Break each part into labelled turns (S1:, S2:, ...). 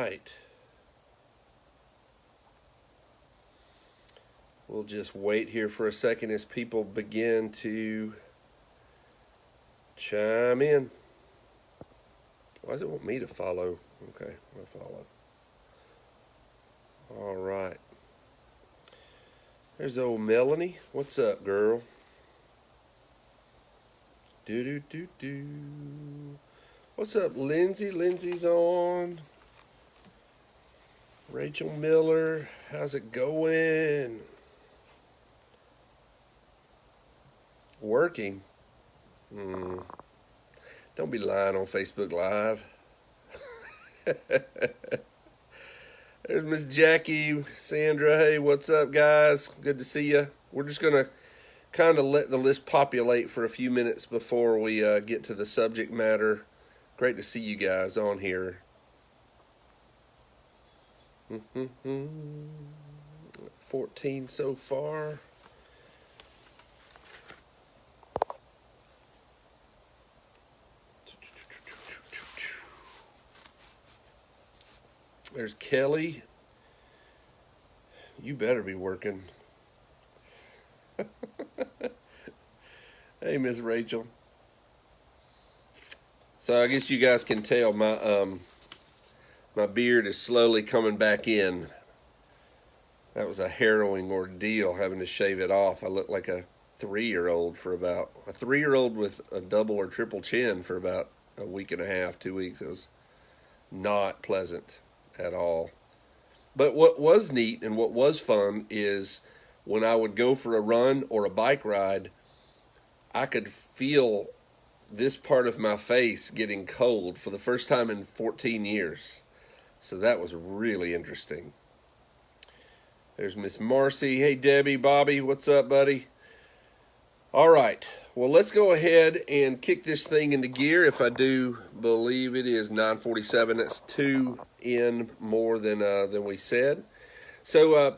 S1: right. We'll just wait here for a second as people begin to chime in. Why does it want me to follow? Okay, I'll follow. All right. There's old Melanie. What's up, girl? Do. What's up, Lindsay? Lindsay's on. Rachel Miller, how's it going? Working? Don't be lying on Facebook Live. There's Miss Jackie, Sandra. Hey, what's up, guys? Good to see you. We're just going to kind of let the list populate for a few minutes before we get to the subject matter. Great to see you guys on here. 14 so far. There's Kelly. You better be working. Hey, Miss Rachel. So I guess you guys can tell my beard is slowly coming back in. That was a harrowing ordeal having to shave it off. I look like a 3-year-old with a double or triple chin for about a week and a half, 2 weeks. It was not pleasant at all. But what was neat and what was fun is when I would go for a run or a bike ride, I could feel this part of my face getting cold for the first time in 14 years. So that was really interesting. There's Miss Marcy. Hey, Debbie, Bobby, what's up, buddy? All right. Well, let's go ahead and kick this thing into gear. If I do believe it is 9:47, that's 2 in more than we said. So I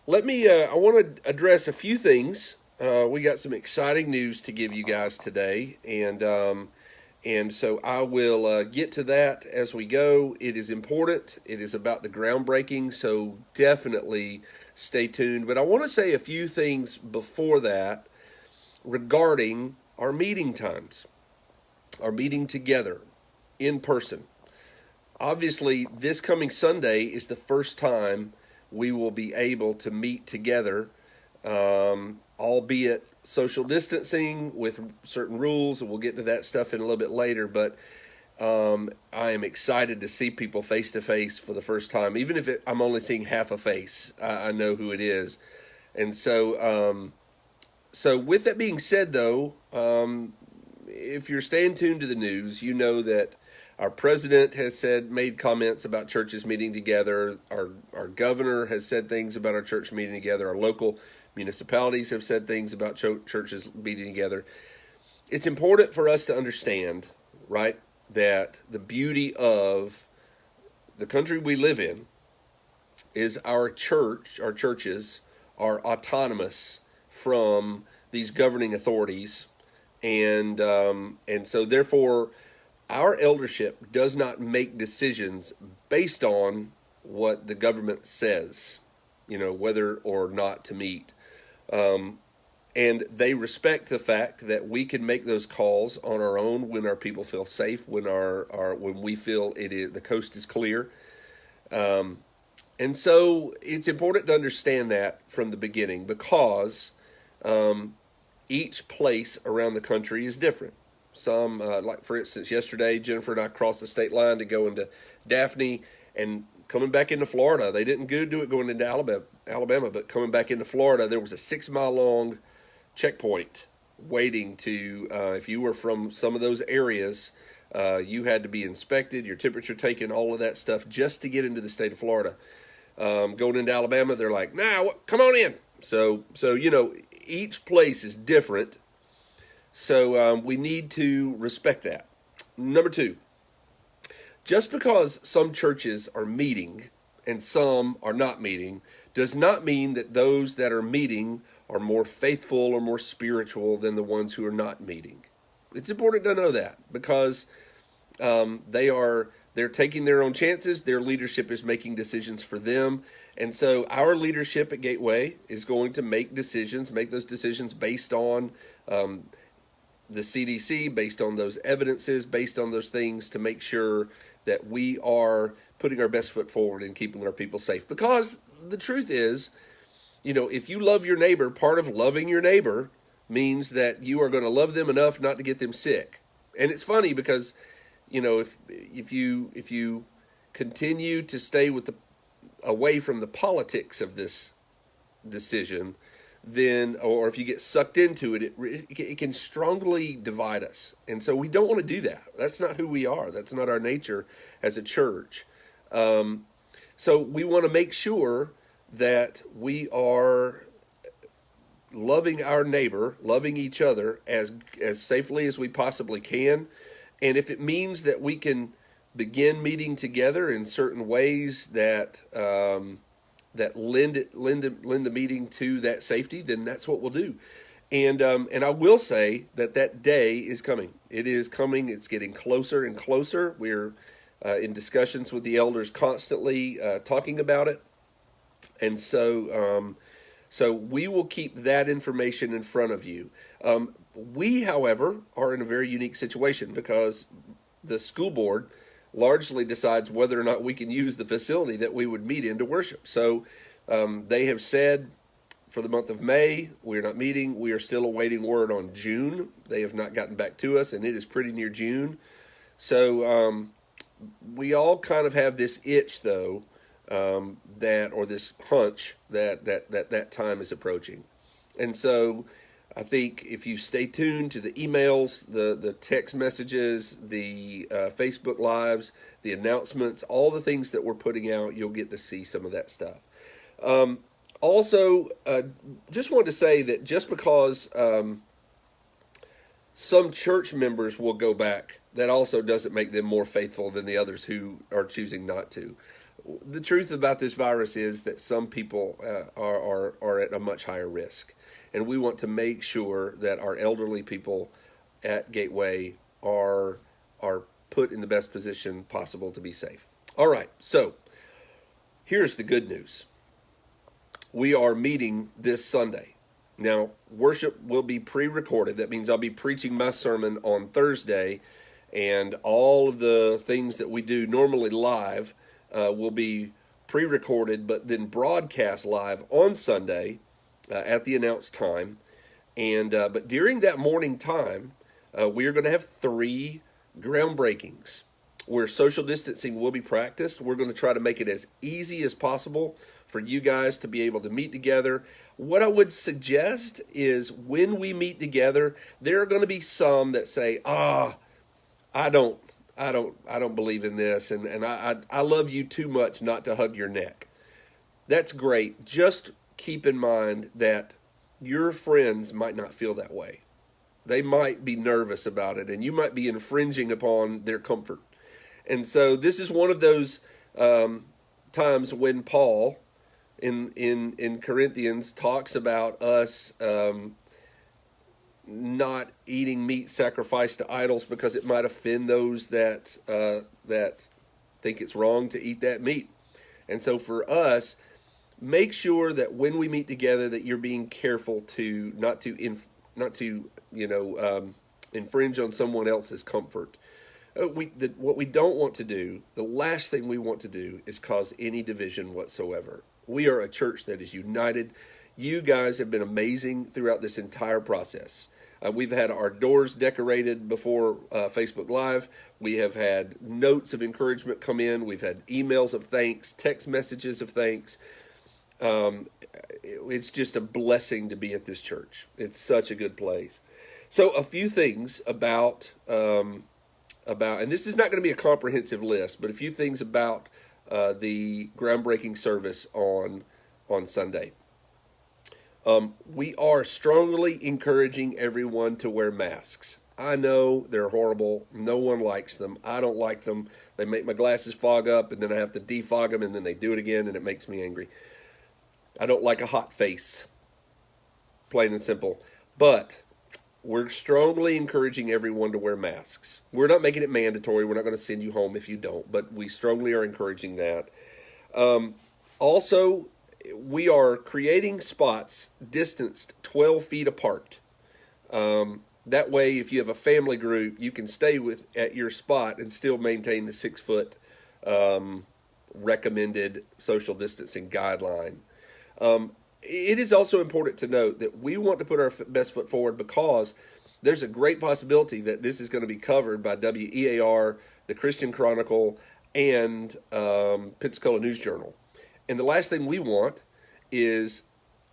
S1: want to address a few things. We got some exciting news to give you guys today, and so I will get to that as we go. It is important. It is about the groundbreaking, so definitely stay tuned. But I want to say a few things before that regarding our meeting times, our meeting together in person. Obviously, this coming Sunday is the first time we will be able to meet together, albeit social distancing with certain rules, and we'll get to that stuff in a little bit later, but I am excited to see people face to face for the first time. Even if I'm only seeing half a face, I know who it is. And so with that being said, though, if you're staying tuned to the news, you know that our president has made comments about churches meeting together. Our governor has said things about our church meeting together. Our local municipalities have said things about churches meeting together. It's important for us to understand, right, that the beauty of the country we live in is our churches are autonomous from these governing authorities, and so therefore our eldership does not make decisions based on what the government says, whether or not to meet. And they respect the fact that we can make those calls on our own when our people feel safe, when when we feel the coast is clear. And so it's important to understand that from the beginning, because each place around the country is different. Some, like for instance, yesterday, Jennifer and I crossed the state line to go into Daphne, and coming back into Florida. They didn't do it going into Alabama, but coming back into Florida, there was a 6-mile-long checkpoint waiting to, if you were from some of those areas, you had to be inspected, your temperature taken, all of that stuff, just to get into the state of Florida. Going into Alabama, they're like, nah, come on in. So each place is different. So we need to respect that. Number 2, just because some churches are meeting and some are not meeting does not mean that those that are meeting are more faithful or more spiritual than the ones who are not meeting. It's important to know that, because They're taking their own chances. Their leadership is making decisions for them. And so our leadership at Gateway is going to make those decisions based on the CDC, based on those evidences, based on those things, to make sure that we are putting our best foot forward and keeping our people safe. Because the truth is, if you love your neighbor, part of loving your neighbor means that you are going to love them enough not to get them sick. And it's funny because, if you continue to stay away from the politics of this decision, then, or if you get sucked into it, it can strongly divide us. And so we don't want to do that. That's not who we are. That's not our nature as a church. So we want to make sure that we are loving our neighbor, loving each other as safely as we possibly can. And if it means that we can begin meeting together in certain ways that lend the meeting to that safety, then that's what we'll do. And I will say that day is coming. It is coming. It's getting closer and closer. We're in discussions with the elders constantly, talking about it. And so we will keep that information in front of you. We, however, are in a very unique situation because the school board largely decides whether or not we can use the facility that we would meet in to worship. So they have said for the month of May, we're not meeting. We are still awaiting word on June. They have not gotten back to us, and it is pretty near June. So we all kind of have this itch, though, or this hunch that time is approaching. And so I think if you stay tuned to the emails, the text messages, the Facebook Lives, the announcements, all the things that we're putting out, you'll get to see some of that stuff. Also, just wanted to say that just because some church members will go back, that also doesn't make them more faithful than the others who are choosing not to. The truth about this virus is that some people are at a much higher risk. And we want to make sure that our elderly people at Gateway are put in the best position possible to be safe. All right, so here's the good news. We are meeting this Sunday. Now, worship will be pre-recorded. That means I'll be preaching my sermon on Thursday, and all of the things that we do normally live will be pre-recorded, but then broadcast live on Sunday at the announced time. And but during that morning time, we are going to have 3 groundbreakings where social distancing will be practiced. We're going to try to make it as easy as possible for you guys to be able to meet together. What I would suggest is when we meet together, there are going to be some that say, I don't believe in this, and I love you too much not to hug your neck. That's great. Just keep in mind that your friends might not feel that way. They might be nervous about it, and you might be infringing upon their comfort. And so this is one of those times when Paul in Corinthians talks about us not eating meat sacrificed to idols because it might offend those that think it's wrong to eat that meat. And so for us, make sure that when we meet together that you're being careful to not to infringe on someone else's comfort. What we don't want to do, the last thing we want to do, is cause any division whatsoever. We are a church that is united. You guys have been amazing throughout this entire process. We've had our doors decorated before Facebook Live. We have had notes of encouragement come in. We've had emails of thanks, text messages of thanks. It's just a blessing to be at this church. It's such a good place. So a few things about, and this is not going to be a comprehensive list, but a few things about the groundbreaking service on Sunday. We are strongly encouraging everyone to wear masks. I know they're horrible. No one likes them. I don't like them. They make my glasses fog up, and then I have to defog them, and then they do it again, and it makes me angry. I don't like a hot face, plain and simple. But we're strongly encouraging everyone to wear masks. We're not making it mandatory. We're not going to send you home if you don't, but we strongly are encouraging that. Also, we are creating spots distanced 12 feet apart. That way, if you have a family group, you can stay at your spot and still maintain the 6 foot recommended social distancing guideline. It is also important to note that we want to put our best foot forward because there's a great possibility that this is going to be covered by WEAR, the Christian Chronicle, and Pensacola News Journal. And the last thing we want is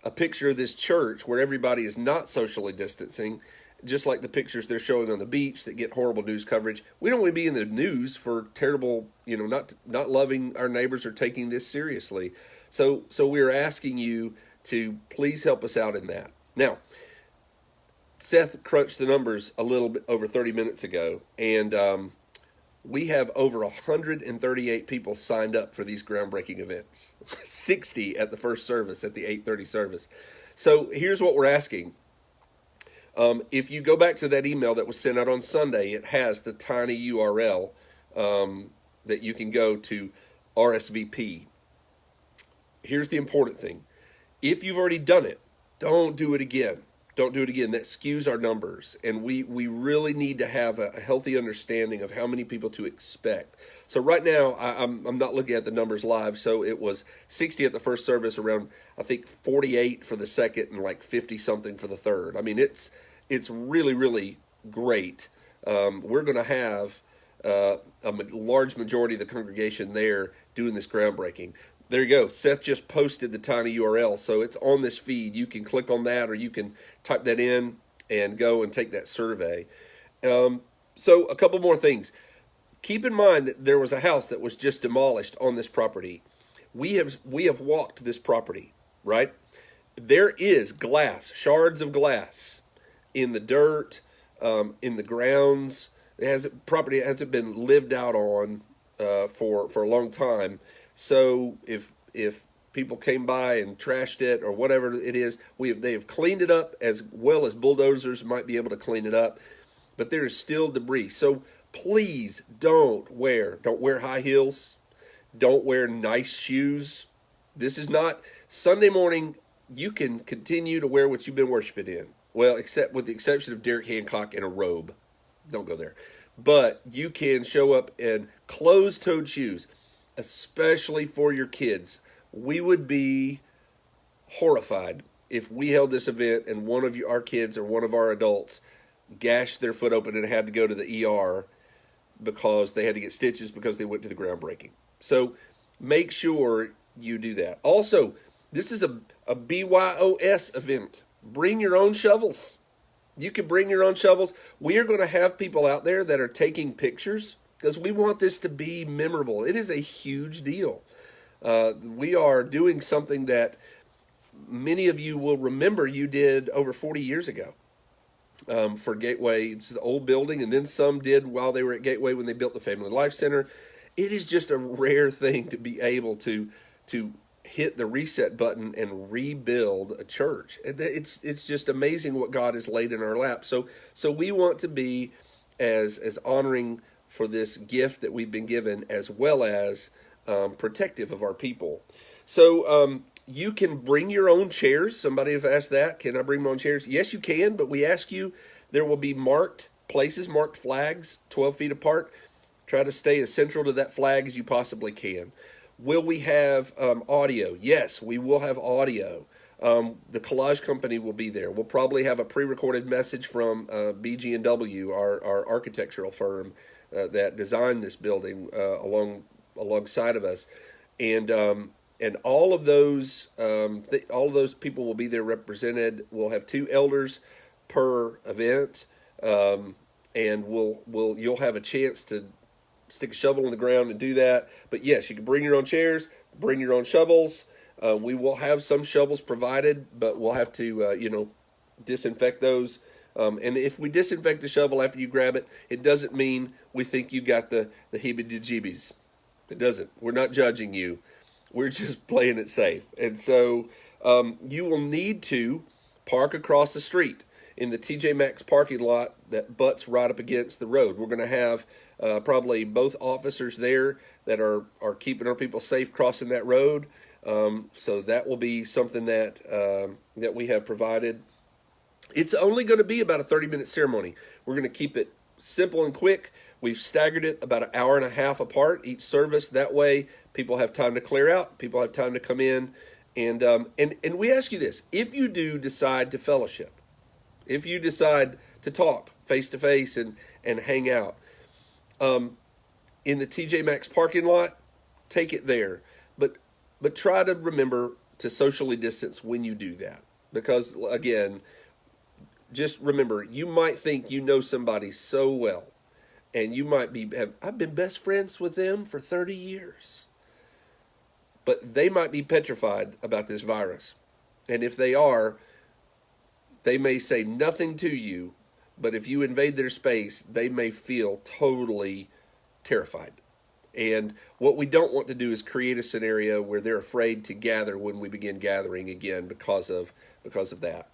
S1: a picture of this church where everybody is not socially distancing, just like the pictures they're showing on the beach that get horrible news coverage. We don't want to be in the news for terrible, not loving our neighbors or taking this seriously. So we're asking you to please help us out in that. Now, Seth crunched the numbers a little bit over 30 minutes ago, and we have over 138 people signed up for these groundbreaking events. 60 at the first service, at the 8:30 service. So here's what we're asking. If you go back to that email that was sent out on Sunday, it has the tiny URL that you can go to RSVP. Here's the important thing. If you've already done it, don't do it again. Don't do it again. That skews our numbers. And we really need to have a healthy understanding of how many people to expect. So right now, I'm not looking at the numbers live. So it was 60 at the first service, around, I think, 48 for the second, and like 50-something for the third. I mean, it's really, really great. We're going to have a large majority of the congregation there doing this groundbreaking. There you go. Seth just posted the tiny URL, so it's on this feed. You can click on that, or you can type that in and go and take that survey. So a couple more things. Keep in mind that there was a house that was just demolished on this property. We have walked this property, right? There is glass, shards of glass in the dirt, in the grounds. Property hasn't been lived out on for a long time. So if people came by and trashed it or whatever it is, they have cleaned it up as well as bulldozers might be able to clean it up, but there is still debris. So please don't wear high heels, don't wear nice shoes. This is not Sunday morning. You can continue to wear what you've been worshiping in. Well, except with the exception of Derek Hancock in a robe. Don't go there. But you can show up in closed-toed shoes, especially for your kids. We would be horrified if we held this event and one of our kids or one of our adults gashed their foot open and had to go to the ER because they had to get stitches because they went to the groundbreaking. So make sure you do that. Also, this is a BYOS event. Bring your own shovels. You can bring your own shovels. We are going to have people out there that are taking pictures because we want this to be memorable. It is a huge deal. We are doing something that many of you will remember you did over 40 years ago for Gateway. It's the old building, and then some did while they were at Gateway when they built the Family Life Center. It is just a rare thing to be able to hit the reset button and rebuild a church. It's just amazing what God has laid in our lap. So we want to be as honoring for this gift that we've been given, as well as protective of our people. So you can bring your own chairs. Somebody have asked that. Can I bring my own chairs? Yes, you can, but we ask you, there will be marked places, marked flags, 12 feet apart. Try to stay as central to that flag as you possibly can. Will we have audio? Yes, we will have audio. The Collage Company will be there. We'll probably have a pre-recorded message from BG&W, our architectural firm that designed this building alongside of us, and all of those people will be there represented. We'll have 2 elders per event, and you'll have a chance to stick a shovel in the ground and do that. But yes, you can bring your own chairs, bring your own shovels. We will have some shovels provided, but we'll have to disinfect those. And if we disinfect the shovel after you grab it, it doesn't mean we think you got the heebie-jeebies. It doesn't. We're not judging you. We're just playing it safe. And so you will need to park across the street. in the TJ Maxx parking lot that butts right up against the road. We're going to have probably both officers there that are keeping our people safe crossing that road. So that will be something that that we have provided. It's only going to be about a 30-minute ceremony. We're going to keep it simple and quick. We've staggered it about an hour and a half apart each service. That way, people have time to clear out. People have time to come in. And we ask you this: if you do decide to fellowship, if you decide to talk face to face and hang out in the TJ Maxx parking lot, take it there. But try to remember to socially distance when you do that, because again, just remember, you might think you know somebody so well, and you might I've been best friends with them for 30 years. But they might be petrified about this virus. And if they are, they may say nothing to you, but if you invade their space, they may feel totally terrified. And what we don't want to do is create a scenario where they're afraid to gather when we begin gathering again because of that.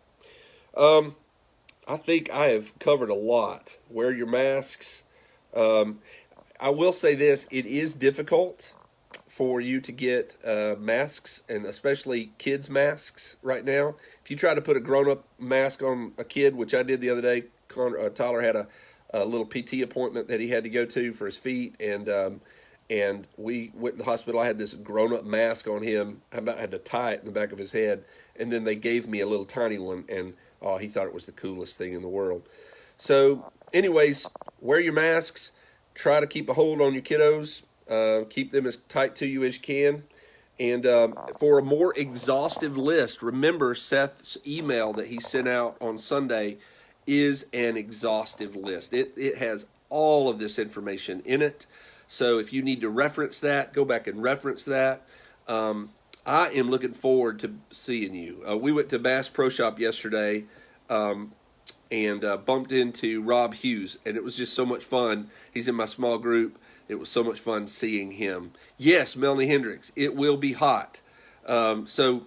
S1: I think I have covered a lot. Wear your masks. I will say this: it is difficult for you to get masks, and especially kids' masks right now. If you try to put a grown-up mask on a kid, which I did the other day, Tyler had a little PT appointment that he had to go to for his feet, and we went to the hospital. I had this grown-up mask on him. I about had to tie it in the back of his head, and then they gave me a little tiny one, and he thought it was the coolest thing in the world. So anyways, wear your masks. Try to keep a hold on your kiddos. Keep them as tight to you as you can. And for a more exhaustive list, remember Seth's email that he sent out on Sunday is an exhaustive list. It has all of this information in it. So if you need to reference that, go back and reference that. I am looking forward to seeing you. We went to Bass Pro Shop yesterday and bumped into Rob Hughes, and it was just so much fun. He's in my small group. It was so much fun seeing him. Yes, Melanie Hendricks, it will be hot. So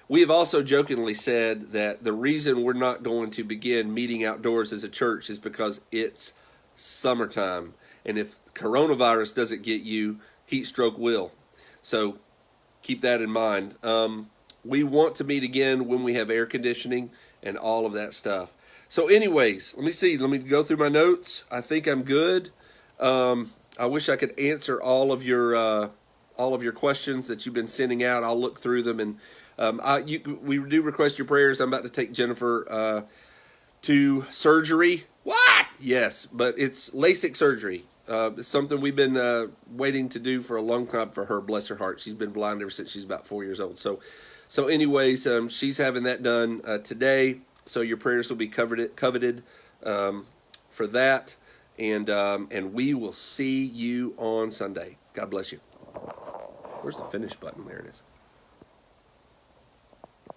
S1: we have also jokingly said that the reason we're not going to begin meeting outdoors as a church is because it's summertime. And if coronavirus doesn't get you, heat stroke will. So keep that in mind. We want to meet again when we have air conditioning and all of that stuff. So anyways, let me see. Let me go through my notes. I think I'm good. I wish I could answer all of your questions that you've been sending out. I'll look through them, and we do request your prayers. I'm about to take Jennifer to surgery. What? Yes, but it's LASIK surgery. It's something we've been waiting to do for a long time for her. Bless her heart. She's been blind ever since she's about 4 years old. So anyways, she's having that done today. So your prayers will be coveted for that. And we will see you on Sunday. God bless you. Where's the finish button? There it is.